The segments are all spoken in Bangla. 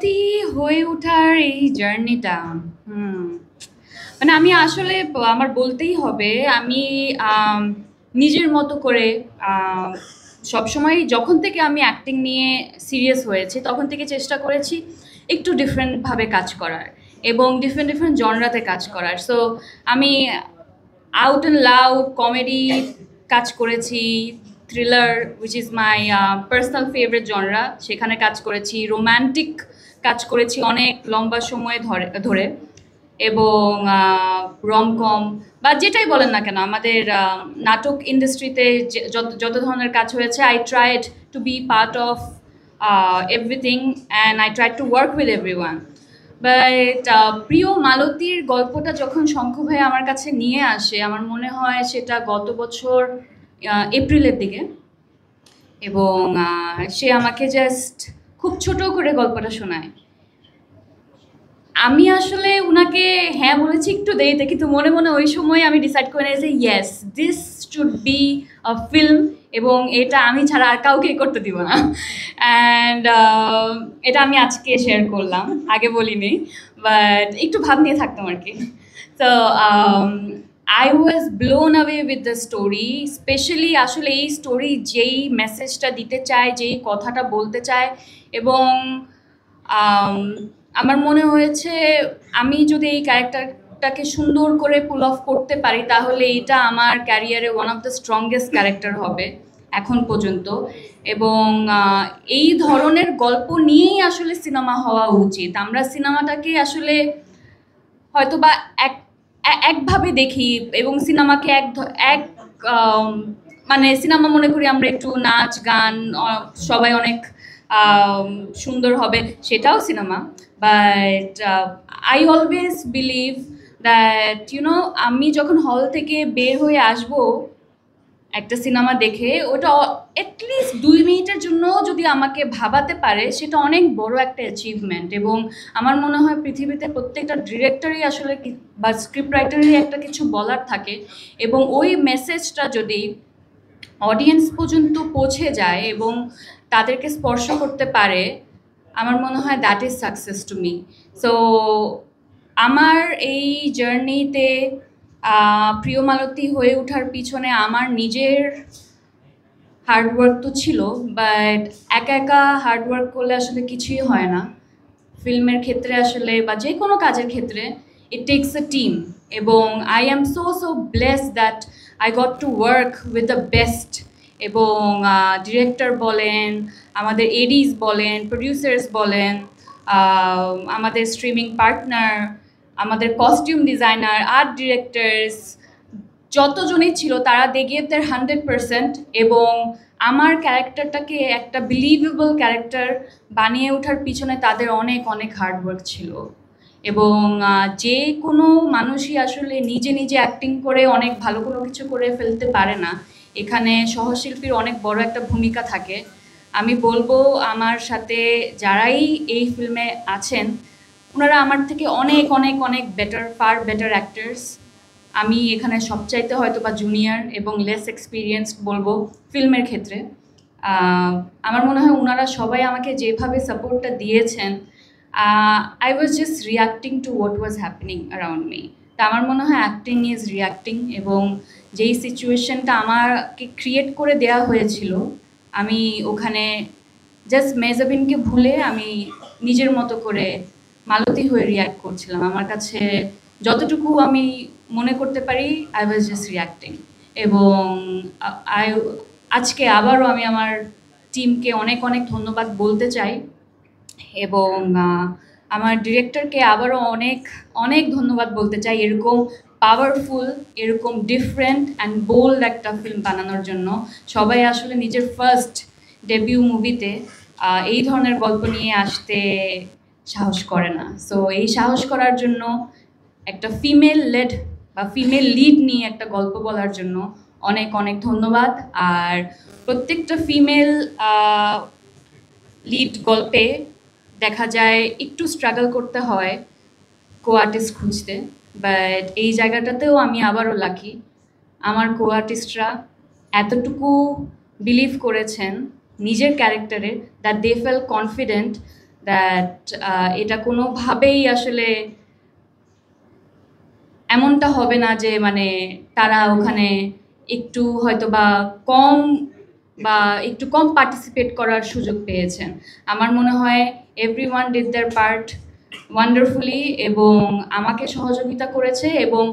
মালতী হয়ে ওঠার এই জার্নিটা হুম মানে আমি আসলে আমার বলতেই হবে আমি আম, নিজের মতো করে আম, সবসময় যখন থেকে আমি অ্যাক্টিং নিয়ে সিরিয়াস হয়েছি তখন থেকে চেষ্টা করেছি একটু ডিফারেন্টভাবে কাজ করার এবং ডিফারেন্ট ডিফারেন্ট জনরাতে কাজ করার সো আমি আউট অ্যান্ড লাউড কমেডি কাজ করেছি, thriller which is my personal favourite genre, সেখানে কাজ করেছি, রোম্যান্টিক কাজ করেছি অনেক লম্বা সময় ধরে ধরে এবং রমকম বা যেটাই বলেন না কেন আমাদের নাটক ইন্ডাস্ট্রিতে যত যত ধরনের কাজ হয়েছে I tried to be part of everything and I tried to work with everyone. But প্রিয় মালতীর গল্পটা যখন শঙ্খ ভাই আমার কাছে নিয়ে আসে আমার মনে হয় সেটা গত বছর এপ্রিলের দিকে এবং সে আমাকে জাস্ট খুব ছোট করে গল্পটা শোনায়। আমি আসলে উনাকে হ্যাঁ বলেছি একটু দেরিতে, কিন্তু মনে মনে ওই সময় আমি ডিসাইড করে নিয়েছি yes this should be a film এবং এটা আমি ছাড়া আর কাউকে করতে দিব না। অ্যান্ড এটা আমি আজকে শেয়ার করলাম, আগে বলিনি, বাট একটু ভাব নিয়ে থাকতাম আর কি। তো I was blown away with the story, specially আসলে এই স্টোরি যেই মেসেজটা দিতে চায়, যেই কথাটা বলতে চায় এবং আম, আমার মনে হয়েছে আমি যদি এই ক্যারেক্টারটাকে সুন্দর করে পুল অফ করতে পারি তাহলে এটা আমার ক্যারিয়ারে one of the strongest character হবে এখন পর্যন্ত। এবং এই ধরনের গল্প নিয়েই আসলে সিনেমা হওয়া উচিত। আমরা সিনেমাটাকে আসলে হয়তো বা একভাবে দেখি এবং সিনেমাকে এক আম, মানে সিনেমা মনে করি আমরা একটু নাচ গান, সবাই অনেক আম, সুন্দর হবে, সেটাও cinema. But I always believe that আমি যখন হল থেকে বের হয়ে আসবো একটা সিনেমা দেখে, ওটা অ্যাটলিস্ট 2 মিনিটের জন্য যদি আমাকে ভাবাতে পারে সেটা অনেক বড় একটা অ্যাচিভমেন্ট। এবং আমার মনে হয় পৃথিবীতে প্রত্যেকটা ডিরেক্টরই আসলে বা স্ক্রিপ্ট রাইটারই একটা কিছু বলার থাকে এবং ওই মেসেজটা যদি অডিয়েন্স পর্যন্ত পৌঁছে যায় এবং তাদেরকে স্পর্শ করতে পারে, আমার মনে হয় that is success to me. So আমার এই জার্নিতে প্রিয় মালতী হয়ে ওঠার পিছনে আমার নিজের হার্ডওয়ার্ক তো ছিল, বাট একা একা হার্ডওয়ার্ক করলে আসলে কিছুই হয় না। ফিল্মের ক্ষেত্রে আসলে বা যে কোনো কাজের ক্ষেত্রে ইট টেকস আ টিম এবং I am so so bless that I got to work with the best. এবং ডিরেক্টর বলেন, আমাদের এডিস বলেন, প্রডিউসার্স বলেন, আমাদের স্ট্রিমিং পার্টনার, আমাদের কস্টিউম ডিজাইনার, আর্ট ডিরেক্টরস, যতজনই ছিল তারা দে গেভ দেয়ার 100% এবং আমার ক্যারেক্টারটাকে একটা বিলিভেবল ক্যারেক্টার বানিয়ে ওঠার পিছনে তাদের অনেক অনেক হার্ডওয়ার্ক ছিল। এবং যে কোনো মানুষই আসলে নিজে নিজে অ্যাক্টিং করে অনেক ভালো কোনো কিছু করে ফেলতে পারে না, এখানে সহশিল্পীর অনেক বড় একটা ভূমিকা থাকে। আমি বলবো আমার সাথে যারাই এই ফিল্মে আছেন ওনারা আমার থেকে অনেক অনেক অনেক বেটার, ফার বেটার অ্যাক্টার্স। আমি এখানে সবচাইতে হয়তো বা জুনিয়র এবং লেস এক্সপিরিয়েন্সড বলবো ফিল্মের ক্ষেত্রে। আহ, আমার মনে হয় ওনারা সবাই আমাকে যেভাবে সাপোর্টটা দিয়েছেন, I was just reacting to what was happening around me. তা আমার মনে হয় অ্যাক্টিং ইজ রিয়াক্টিং এবং যেই সিচুয়েশনটা আমাকে ক্রিয়েট করে দেওয়া হয়েছিল আমি ওখানে জাস্ট মেজাবিনকে ভুলে আমি নিজের মতো করে মালতী হয়ে রিয়্যাক্ট করছিলাম। আমার কাছে যতটুকু আমি মনে করতে পারি আই ওয়াজ জাস্ট রিয়্যাক্টিং। এবং আই আজকে আবারও আমি আমার টিমকে অনেক অনেক ধন্যবাদ বলতে চাই এবং আমার ডিরেক্টরকে আবারও অনেক অনেক ধন্যবাদ বলতে চাই এরকম পাওয়ারফুল, এরকম ডিফারেন্ট অ্যান্ড বোল্ড একটা ফিল্ম বানানোর জন্য। সবাই আসলে নিজের ফার্স্ট ডেবিউ মুভিতে এই ধরনের গল্প নিয়ে আসতে সাহস করে না। সো এই সাহস করার জন্য, একটা ফিমেল লেড বা ফিমেল লিড নিয়ে একটা গল্প বলার জন্য অনেক অনেক ধন্যবাদ। আর প্রত্যেকটা ফিমেল লিড গল্পে দেখা যায় একটু স্ট্রাগল করতে হয় কো আর্টিস্ট খুঁজতে, বাট এই জায়গাটাতেও আমি আবারও লাকি। আমার কো আর্টিস্টরা এতটুকু বিলিভ করেছেন নিজের ক্যারেক্টারে that they feel confident that এটা কোনোভাবেই আসলে এমনটা হবে না যে মানে তারা ওখানে একটু হয়তো বা একটু কম পার্টিসিপেট করার সুযোগ পেয়েছেন। আমার মনে হয় everyone did there part wonderfully এবং আমাকে সহযোগিতা করেছে, এবং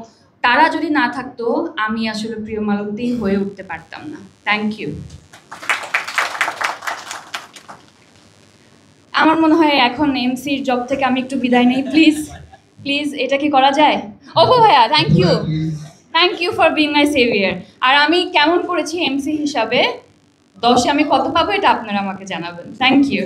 তারা যদি না থাকতো আমি আসলে প্রিয় মালতী হয়ে উঠতে পারতাম না। Thank you. আমার মনে হয় এখন এমসির জব থেকে আমি একটু বিদায় নেই, প্লিজ প্লিজ। এটা কি করা যায়? অপু ভাইয়া, thank you for being my saviour. আর আমি কেমন করেছি এমসি হিসাবে, 10-এ আমি কত পাবো এটা আপনারা আমাকে জানাবেন। Thank you.